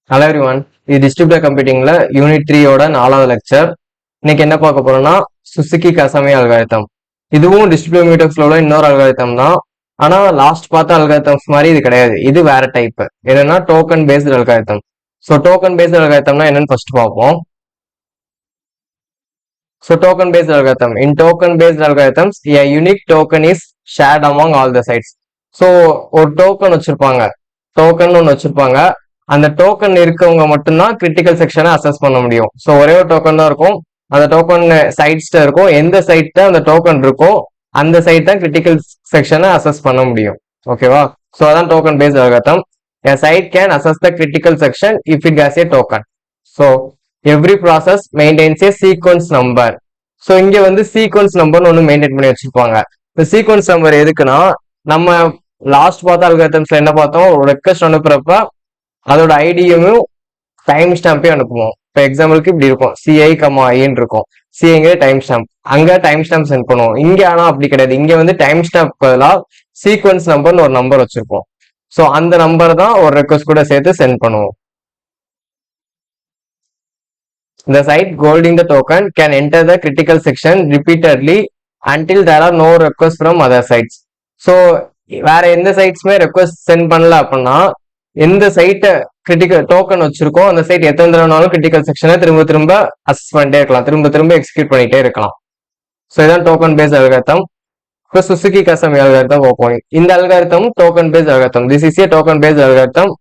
Hello everyone, இது distributor கம்ப்யூட்டிங்ல unit 3யோட 4வது lecture. இன்னைக்கு என்ன பார்க்க போறோம்னா சுசுகி கசாமி அல்காரிதம். இதுவும் டிஸ்ட்ரிபியூட்டர் மியூட்டெக்ஸ்ல உள்ள இன்னொரு அல்காரிதம் தான். ஆனா லாஸ்ட் பார்த்த அல்காரிதம்ஸ் மாதிரி இது கிடையாது. இது வேற டைப். என்னன்னா token based algorithm. So token based அல்காரிதம்னா என்னன்னு ஃபர்ஸ்ட் பார்ப்போம். So token based algorithm. In token based algorithms, a unique token is shared among all the sites. So ஒரு டோக்கன் வச்சிருப்பாங்க, டோக்கன் ஒன்று வச்சிருப்பாங்க. அந்த டோக்கன் இருக்கவங்க மட்டும்தான் கிரிட்டிக்கல் செக்ஷனை அசஸ் பண்ண முடியும். ஸோ ஒரே ஒரு டோக்கன் தான் இருக்கும். அந்த டோக்கன் சைட்ஸ்ல இருக்கும். எந்த சைட்ல அந்த டோக்கன் இருக்கோ அந்த சைட் தான் கிரிட்டிக்கல் செக்ஷனை அசஸ் பண்ண முடியும். ஓகேவா? ஸோ அதான் token based algorithm. A site can assess the critical section if it has a token. So every process maintains a sequence number. So இங்க வந்து சீக்வன்ஸ் நம்பர்னு ஒன்று மெயின்டைன் பண்ணி வச்சிருப்பாங்க. இந்த சீக்வன்ஸ் நம்பர் எதுக்குன்னா, நம்ம லாஸ்ட் பார்த்த அல்காரிதம்ஸ்ல என்ன பார்த்தோம், ஒரு ரெக்வஸ்ட் அனுப்புறப்ப அதோட ஐடியும் டைம் ஸ்டாம்பையும் அனுப்புவோம். இப்போ எக்ஸாம்பிளுக்கு இப்படி இருக்கும், சிஐ ஐன்னு இருக்கும். சிஐங்கிற டைம் ஸ்டாம்ப், அங்க டைம் ஸ்டாம்ப் சென்ட் பண்ணுவோம். இங்க ஆனா அப்படி கிடையாது. இங்க வந்து டைம் ஸ்டாம்ப் பதிலாக சீக்வன்ஸ் நம்பர்னு ஒரு நம்பர் வச்சிருப்போம். ஸோ அந்த நம்பர் தான் ஒரு ரெக்வஸ்ட் கூட சேர்த்து சென்ட் பண்ணுவோம். The site holding the token can enter the critical section repeatedly until there are no requests from other sites. So வேற எந்த சைட்ஸ்மே ரெக்வஸ்ட் சென்ட் பண்ணல அப்படின்னா, எந்த சைட்டை கிரிட்டிக்கல் டோக்கன் வச்சிருக்கோ அந்த சைட் எத்தனை தடவைனாலும் கிரிட்டிக்கல் செக்ஷனை திரும்ப திரும்ப அசஸ் பண்ணிட்டே இருக்கலாம், திரும்ப திரும்ப எக்ஸிக்யூட் பண்ணிட்டே இருக்கலாம். ஸோ இதான் டோக்கன் பேஸ்ட் அல்காரிதம். இப்போ சுசுகி கசாமி அல்காரிதம் பார்ப்போம். இந்த algorithm token based algorithm. This is a token based algorithm.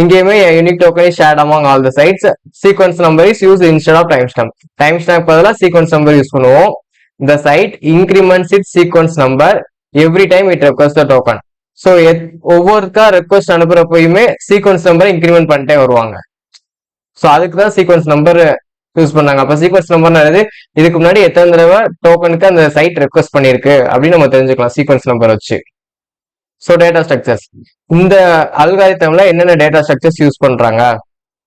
இங்கேயுமே unique token is shared among all the sites. Sequence number is use instead of timestamp. Timestamp பதிலாக sequence number use பண்ணுவோம். இந்த site increments it sequence number every time it request the token. So ஒவ்வொருக்கா request அனுப்புறப்பயுமே sequence number increment பண்ணிட்டே வருவாங்க. So அதுக்கு தான் sequence number use பண்ணாங்க. அப்போ சீக்வன்ஸ் நம்பர்னால இதுக்கு முன்னாடி எத்தனை தடவை டோக்கனுக்கு அந்த சைட் ரெக்வஸ்ட் பண்ணிருக்கு அப்படின்னு நம்ம தெரிஞ்சுக்கலாம் சீக்வன்ஸ் நம்பர் வச்சு. ஸோ டேட்டா ஸ்ட்ரக்சர்ஸ், இந்த அல்காரிதம்ல என்னென்ன டேட்டா ஸ்ட்ரக்சர்ஸ் யூஸ் பண்றாங்க?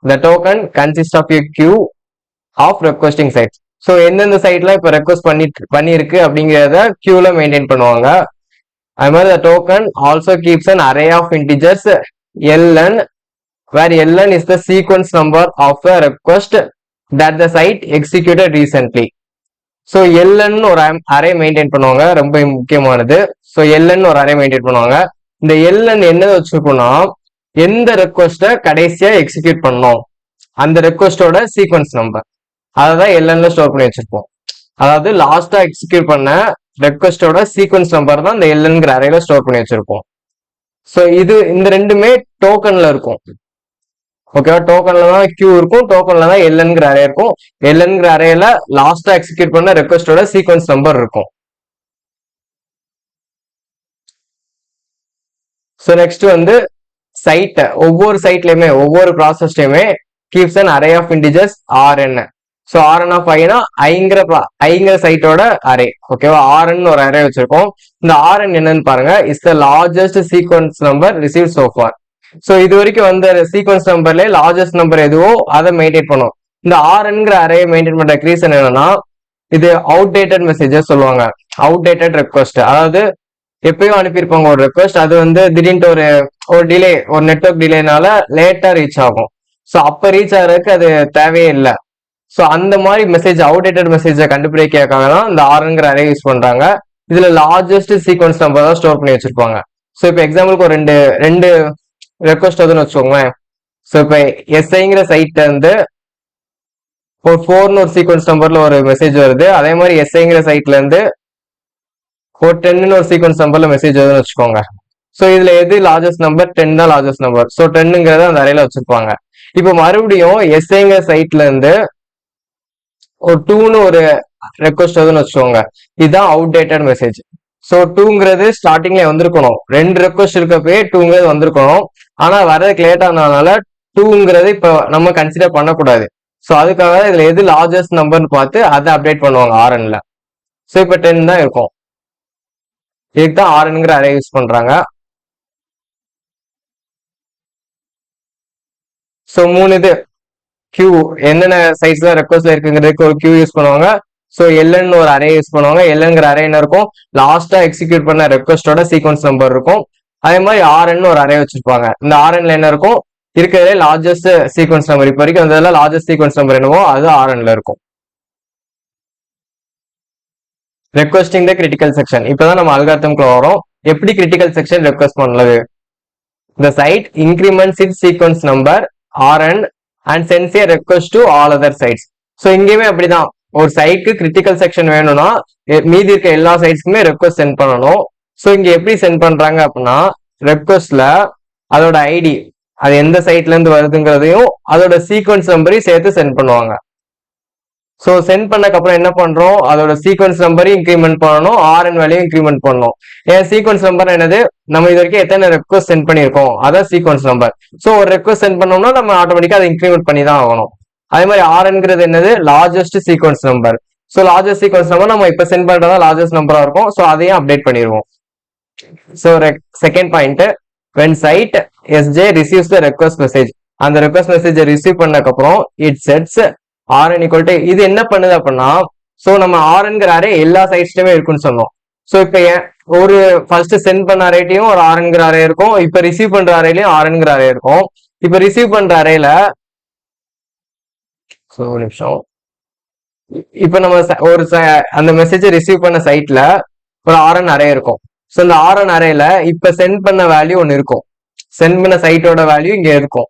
The token consists of a queue of requesting sites. So எந்தெந்த சைட்ல இப்போ ரெக்வஸ்ட் பண்ணிருக்கு அப்படிங்கிறத கியூல மெயின்டைன் பண்ணுவாங்க. அது மாதிரி the token also keeps an array of integers ln, where ln is the sequence number of a request that the site executed recently. So LN ஒரு அரே மெயின்டைன் பண்ணுவாங்க, ரொம்ப முக்கியமானது. ஸோ எல்என் ஒரு அரே மெயின்டைன் பண்ணுவாங்க. இந்த LN என்ன வச்சிருக்கோம்னா, எந்த ரெக்வஸ்ட கடைசியா எக்ஸிக்யூட் பண்ணோம் அந்த ரெக்வஸ்டோட சீக்வன்ஸ் நம்பர், அதை தான் எல்என்ல ஸ்டோர் பண்ணி வச்சிருப்போம். அதாவது லாஸ்டா எக்ஸிக்யூட் பண்ண ரெக்வஸ்டோட சீக்வன்ஸ் நம்பர் தான் இந்த எல்என்கிற அரேல ஸ்டோர் பண்ணி வச்சிருப்போம். ஸோ இந்த ரெண்டுமே டோக்கன்ல இருக்கும். ஓகேவா? டோக்கன்ல தான் கியூ இருக்கும், டோக்கன்ல தான் எல்என்கிற அரே இருக்கும். எல்என்கிற அரேல லாஸ்டா எக்ஸிக்யூட் பண்ண ரெக்வஸ்டோட சீக்வன்ஸ் நம்பர் இருக்கும். ஸோ நெக்ஸ்ட் வந்து சைட்டை, ஒவ்வொரு சைட்லயுமே ஒவ்வொரு ப்ராசஸ்லயுமே keeps an array of integers RN. So RN of ஐனா ஐங்கிற சைட்டோட அரே. ஓகேவா? ஆர்என் ஒரு அரே வச்சிருக்கோம். இந்த ஆர்என் என்னன்னு பாருங்க, is the largest sequence number receive so far. So இது வரைக்கும் வந்த சீக்வன்ஸ் நம்பர்ல லார்ஜஸ்ட் நம்பர் எதுவோ அதை மெயின்டைன் பண்ணும். இந்த ஆர்என்கிற அரே மெயின்டைன் பண்ற ரீசன் என்னன்னா, இது அவுடேட்டட் மெசேஜஸ் சொல்லுவாங்க, அவுடேட்டட் ரெக்வஸ்ட். அதாவது எப்பயும் அனுப்பியிருப்பாங்க ஒரு ரெக்வஸ்ட், அது வந்து திடீர்னு ஒரு டிலே, ஒரு நெட்வொர்க் டிலேனால லேட்டா ரீச் ஆகும். ஸோ அப்ப ரீச் ஆகிறதுக்கு அது தேவையே இல்லை. ஸோ அந்த மாதிரி மெசேஜ், அவுடேட்டட் மெசேஜை கண்டுபிடிக்கிறதுக்காக தான் இந்த ஆர்என்கிற அரே யூஸ் பண்றாங்க. இதுல லார்ஜஸ்ட் சீக்வன்ஸ் நம்பர் தான் ஸ்டோர் பண்ணி வச்சிருப்பாங்க. ஸோ இப்போ எக்ஸாம்பிளுக்கு ஒரு ரெண்டு ரெக்வஸ்ட் வருதுன்னு வச்சுக்கோங்களேன். ஸோ இப்போ எஸ்ஐங்கிற சைட்ல இருந்து ஒரு 4ன்னு ஒரு சீக்வன்ஸ் நம்பர்ல ஒரு மெசேஜ் வருது. அதே மாதிரி எஸ்ஐங்கிற சைட்ல இருந்து ஒரு 10ன்னு ஒரு சீக்வன்ஸ் நம்பர்ல மெசேஜ் வருதுன்னு வச்சுக்கோங்க. ஸோ இதுல எது லார்ஜஸ்ட் நம்பர்? 10 தான் லார்ஜஸ்ட் நம்பர். ஸோ 10ங்கிறத அந்த அறையில வச்சிருப்பாங்க. இப்போ மறுபடியும் எஸ்ஐங்கிற சைட்ல இருந்து ஒரு 2ன்னு ஒரு ரெக்வஸ்ட் வருதுன்னு வச்சுக்கோங்க. இதுதான் அவுடேட்டட் மெசேஜ். ஸோ 2ங்கிறது ஸ்டார்டிங்ல வந்திருக்கணும், 2 ரெக்வஸ்ட் இருக்கப்பே 2ங்கிறது வந்திருக்கணும். ஆனா வர்றதுக்கு லேட் ஆனதுனால 2ங்கிறது இப்போ நம்ம கன்சிடர் பண்ணக்கூடாது. ஸோ அதுக்காக இதுல எது லார்ஜஸ்ட் நம்பர்னு பார்த்து அதை அப்டேட் பண்ணுவாங்க ஆர்என்ல. ஸோ இப்போ 10 தான் இருக்கும். இதுக்கு தான் ஆர்என்ங்கிற அரே யூஸ் பண்றாங்க. ஸோ 3 இது கியூ, என்னென்ன சைஸ்ல ரெக்வஸ்ட்ல இருக்குங்கிறதுக்கு ஒரு கியூ யூஸ் பண்ணுவாங்க. ஸோ எல்என் ஒரு அரே யூஸ் பண்ணுவாங்க. எல்என்கிற அரே என்ன இருக்கும், லாஸ்டா எக்ஸிக்யூட் பண்ண ரெக்வஸ்டோட சீக்வன்ஸ் நம்பர் இருக்கும். அதே மாதிரி ஆர்என் ஒரு அரே வச்சிருப்பாங்க. இந்த ஆர்என்ல என்ன இருக்கும், இருக்கிறதுல லார்ஜஸ்ட் சீக்வன்ஸ் நம்பர் இப்போ வரைக்கும் வந்ததுல லார்ஜஸ்ட் சீக்வன்ஸ் நம்பர் என்னவோ அது RNல இருக்கும். ரெக்வஸ்டிங் த கிரிட்டிக்கல் செக்ஷன். இப்பதான் நம்ம அல்காரிதம்க்குள்ள வரோம். எப்படி கிரிட்டிக்கல் செக்ஷன் ரெக்வஸ்ட் பண்ணது? The site increments its sequence number RN and sends a request to all other sites. So இங்கேயுமே அப்படிதான், ஒரு சைட்க்கு கிரிட்டிக்கல் செக்ஷன் வேணும்னா மீதி இருக்க எல்லா சைட்ஸ்க்குமே ரெக்வஸ்ட் சென்ட் பண்ணணும். ஸோ இங்க எப்படி சென்ட் பண்றாங்க அப்படின்னா, ரெக்வஸ்ட்ல அதோட ஐடி, அது எந்த சைட்ல இருந்து வருதுங்கிறதையும் அதோட சீக்வன்ஸ் நம்பரையும் சேர்த்து சென்ட் பண்ணுவாங்க. ஸோ சென்ட் பண்ணக்கு அப்புறம் என்ன பண்றோம், அதோட சீக்வன்ஸ் நம்பரையும் இன்க்ரிமெண்ட் பண்ணணும், RN வேல்யூ இன்க்ரிமெண்ட் பண்ணணும். ஏன் சீக்வன்ஸ் நம்பர் என்னது, நம்ம இது வரைக்கும் எத்தனை ரெக்வஸ்ட் சென்ட் பண்ணியிருக்கோம் அதான் சீக்வன்ஸ் நம்பர். ஸோ ஒரு ரெக்வஸ்ட் சென்ட் பண்ணோம்னா நம்ம ஆட்டோமேட்டிக்கா அதை இன்க்ரிமெண்ட் பண்ணி தான் ஆகணும். அதே மாதிரி RNங்கிறது என்னது, largest sequence number. So largest sequence number நம்ம இப்ப சென்ட் பண்றதா லார்ஜஸ்ட் நம்பரா இருக்கும். ஸோ அதையும் அப்டேட் பண்ணிடுவோம். So second point, when site SJ receives the request message, அந்த ரெக்வஸ்ட் மெசேஜ் ரிசீவ் பண்ணக்கு அப்புறம் it sets RN equal to, இது என்ன பண்ணுது அப்படின்னா, ஸோ நம்ம RNங்கிற அரே எல்லா சைட்ஸ்லயுமே இருக்குன்னு சொன்னோம். ஸோ இப்ப ஒரு ஃபர்ஸ்ட் சென்ட் பண்ண அரேட்டையும் ஒரு RNங்கிற அரே இருக்கும், இப்ப ரிசீவ் பண்ற அரேலையும் RNங்கிற அரே இருக்கும். இப்ப ரிசீவ் பண்ற அரேல ஒரு நிமிஷம், இப்ப நம்ம ஒரு அந்த மெசேஜை ரிசீவ் பண்ண சைட்ல ஒரு RN அரே இருக்கும். ஸோ இந்த RN அரேல இப்ப சென்ட் பண்ண வேல்யூ ஒன்னு இருக்கும், சென்ட் பண்ண சைட்டோட வேல்யூ இங்க இருக்கும்.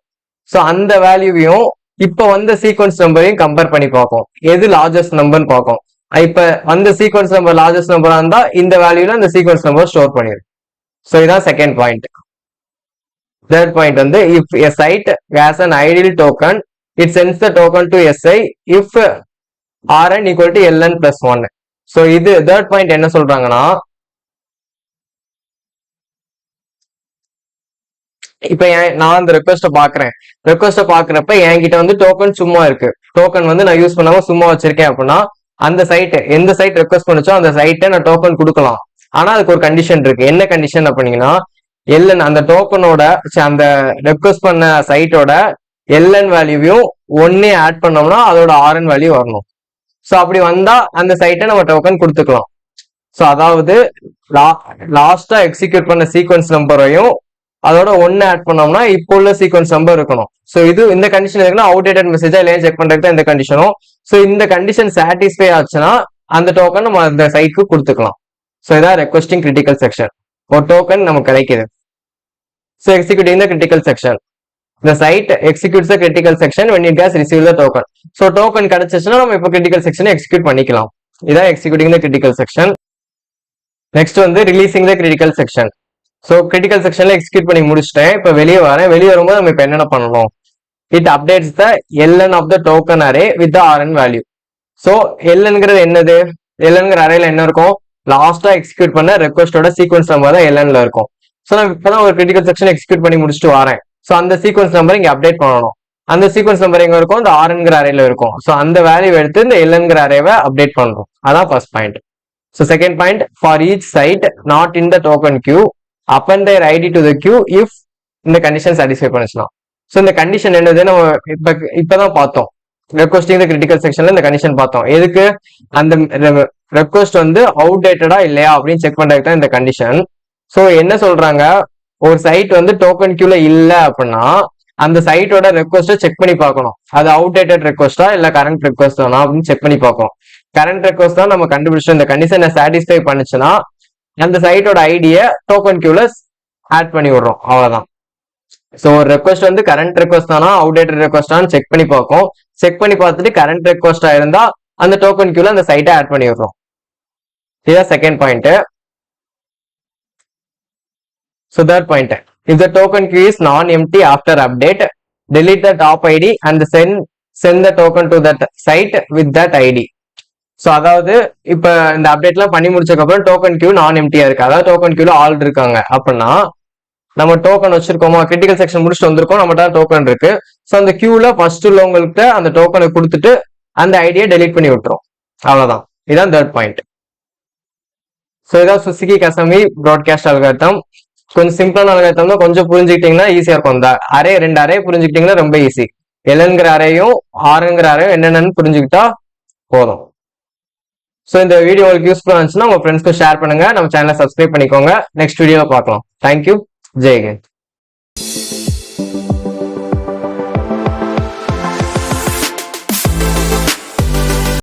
ஸோ அந்த வேல்யூவையும் இப்ப வந்த சீக்வன்ஸ் நம்பரையும் கம்பேர் பண்ணி பார்க்கும், எது லார்ஜஸ்ட் நம்பர்னு பார்க்கும். இப்ப வந்த சீக்வன்ஸ் நம்பர் லார்ஜஸ்ட் நம்பரா இருந்தா இந்த வேல்யூல இந்த சீக்வன்ஸ் நம்பர் ஸ்டோர் பண்ணிடும். ஸோ இதான் செகண்ட் பாயிண்ட். தேர்ட் பாயிண்ட் வந்து, if a site has an ideal token, it sends the token to SI if RN equal to LN plus 1. So இது third point என்ன சொல்றாங்கன்னா, இப்ப நான் அந்த ரெக்வஸ்ட பாக்குறேன், ரெக்வஸ்ட பாக்குறப்ப என்கிட்ட வந்து டோக்கன் சும்மா இருக்கு, டோக்கன் வந்து நான் யூஸ் பண்ணாம சும்மா வச்சிருக்கேன் அப்படின்னா, அந்த சைட் எந்த சைட் ரெக்வஸ்ட் பண்ணுச்சோ அந்த சைட்டை நான் டோக்கன் கொடுக்கலாம். ஆனா அதுக்கு ஒரு கண்டிஷன் இருக்கு. என்ன கண்டிஷன் அப்படின்னா, எல்என் அந்த டோக்கனோட அந்த ரெக்வஸ்ட் பண்ண சைட்டோட எல்என் வேல்யூவையும் ஒன்னே ஆட் பண்ணோம்னா அதோட RN வேல்யூ வரணும். ஸோ அப்படி வந்தா அந்த சைட்டை நம்ம டோக்கன் கொடுத்துக்கலாம். ஸோ அதாவது லாஸ்டா எக்ஸிக்யூட் பண்ண சீக்வன்ஸ் நம்பரையும் அதோட ஒன்னு ஆட் பண்ணோம்னா இப்போ உள்ள சீக்வன்ஸ் நம்பர் இருக்கணும். ஸோ இது இந்த கண்டிஷன் இருக்குன்னா அவுடேட்டட் மெசேஜா இல்லையா செக் பண்றதுக்கு தான் இந்த கண்டிஷனும். ஸோ இந்த கண்டிஷன் சாட்டிஸ்ஃபை ஆச்சுன்னா அந்த டோக்கன் நம்ம அந்த சைட்க்கு கொடுத்துக்கலாம். ஸோ இதான் ரெக்வஸ்டிங் கிரிட்டிக்கல் செக்ஷன். ஒரு டோக்கன் நமக்கு கிடைக்குது. So executing the critical section, the site executes the critical section when it has received the token. So token கிடைச்சிச்சுன்னா நம்ம இப்போ கிரிட்டிக்கல் செக்ஷனை எக்ஸிக்யூட் பண்ணிக்கலாம். இதான் executing the critical section. Next வந்து releasing the critical section. So critical செக்ஷன்ல execute பண்ணி முடிச்சிட்டேன், இப்போ வெளியே வரேன். வெளியே வரும்போது நம்ம இப்போ என்னென்ன பண்ணணும், it updates the LN of the token array with the RN value. So LNங்கிறது என்னது, LNங்கிற அரேல என்ன இருக்கும், லாஸ்டா எக்ஸிக்யூட் பண்ண ரெக்வஸ்டோட சீக்வன்ஸ் நம்பர் தான் LNல இருக்கும். ஸோ நான் இப்பதான் ஒரு கிரிட்டிக்கல் செக்ஷன் எக்ஸிக்யூட் பண்ணி முடிச்சுட்டு வரேன். ஸோ அந்த சீக்வன்ஸ் நம்பர் இங்க அப்டேட் பண்ணணும். அந்த சீக்வன்ஸ் நம்பர் எங்க இருக்கும், இந்த RNங்கிற அரேல இருக்கும். ஸோ அந்த வேல்யூ எடுத்து இந்த LNங்கிற அரேவை அப்டேட் பண்றோம். அதான் first point. So second point, for each site not in the token queue append their ID to the queue if இந்த கண்டிஷன் சாட்டிஸ்ஃபை பண்ணுச்சுனா. ஸோ இந்த கண்டிஷன் என்னது, நம்ம இப்பதான் பார்த்தோம் ரெக்வஸ்டிங் த கிரிட்டிக்கல் செக்ஷன்ல இந்த கண்டிஷன் பார்த்தோம். எதுக்கு, அந்த ரெக்வஸ்ட் வந்து அவுடேட்டடா இல்லையா அப்படின்னு செக் பண்றதுக்கு தான் இந்த கண்டிஷன். ஸோ என்ன சொல்றாங்க, ஒரு சைட் வந்து டோக்கன் கியூல இல்ல அப்படின்னா அந்த சைட்டோட ரெக்வஸ்ட்டை செக் பண்ணி பார்க்கணும், அது அவுடேட்டட் ரெக்வஸ்டா இல்ல கரண்ட் ரெக்வஸ்ட் தானா அப்படின்னு செக் பண்ணி பார்க்கணும். கரண்ட் ரெக்வஸ்ட் தான் நம்ம கண்டுபிடிச்சோம், இந்த கண்டிஷனை சாட்டிஸ்ஃபை பண்ணுச்சுன்னா அந்த சைட்டோட ஐடியை டோக்கன் கியூல ஆட் பண்ணி விடுறோம், அவ்வளவுதான். ஸோ ஒரு ரெக்வஸ்ட் வந்து கரண்ட் ரெக்வஸ்ட் தானா அவுடேட்டட் ரெக்வஸ்டான்னு செக் பண்ணி பார்க்கும். செக் பண்ணி பார்த்துட்டு கரண்ட் ரெக்வஸ்டா இருந்தா அந்த டோக்கன் கியூல அந்த சைட்டை ஆட் பண்ணி விடுறோம். இதுதான் second point. So third point, if the token queue is non-empty after update, delete the top ID and send the token to that site with that ID. So அதாவது இப்ப இந்த அப்டேட்லாம் பண்ணி முடிச்சதுக்கு அப்புறம் டோக்கன் கியூ நான் எம்டியா இருக்கு, அதாவது டோக்கன் கியூல ஆல் இருக்காங்க அப்படின்னா நம்ம டோக்கன் வச்சிருக்கோமா, கிரிட்டிக்கல் செக்ஷன் முடிச்சுட்டு வந்திருக்கோம், நம்மகிட்ட டோக்கன் இருக்கு. ஸோ அந்த கியூல ஃபர்ஸ்ட் உள்ளவங்கள்ட்ட அந்த டோக்கனை கொடுத்துட்டு அந்த ஐடியை டெலீட் பண்ணி விட்டுரும், அவ்வளவுதான். இதான் தேர்ட் பாயிண்ட். ஸோ இதான் சுசுகி கசமி ப்ராட்காஸ்ட் அல்காரிதம். கொஞ்சம் சிம்பிளான அல்காரிதம் தான், கொஞ்சம் புரிஞ்சுக்கிட்டீங்கன்னா ஈஸியா இருக்கும். இந்த அரே ரெண்டு அரே புரிஞ்சுக்கிட்டீங்கன்னா ரொம்ப ஈஸி. LNங்கிற அரேயும் RNங்கிற அரேயும் என்னென்னு புரிஞ்சுக்கிட்டா போதும். ஸோ இந்த வீடியோ உங்களுக்கு யூஸ்ஃபுல்லாக இருந்துச்சுன்னா உங்க ஃப்ரெண்ட்ஸ்க்கு ஷேர் பண்ணுங்க, நம்ம சேனலை சப்ஸ்கிரைப் பண்ணிக்கோங்க. நெக்ஸ்ட் வீடியோவில் பார்க்கலாம். தேங்க்யூ. ஜெய் ஹிந்த்.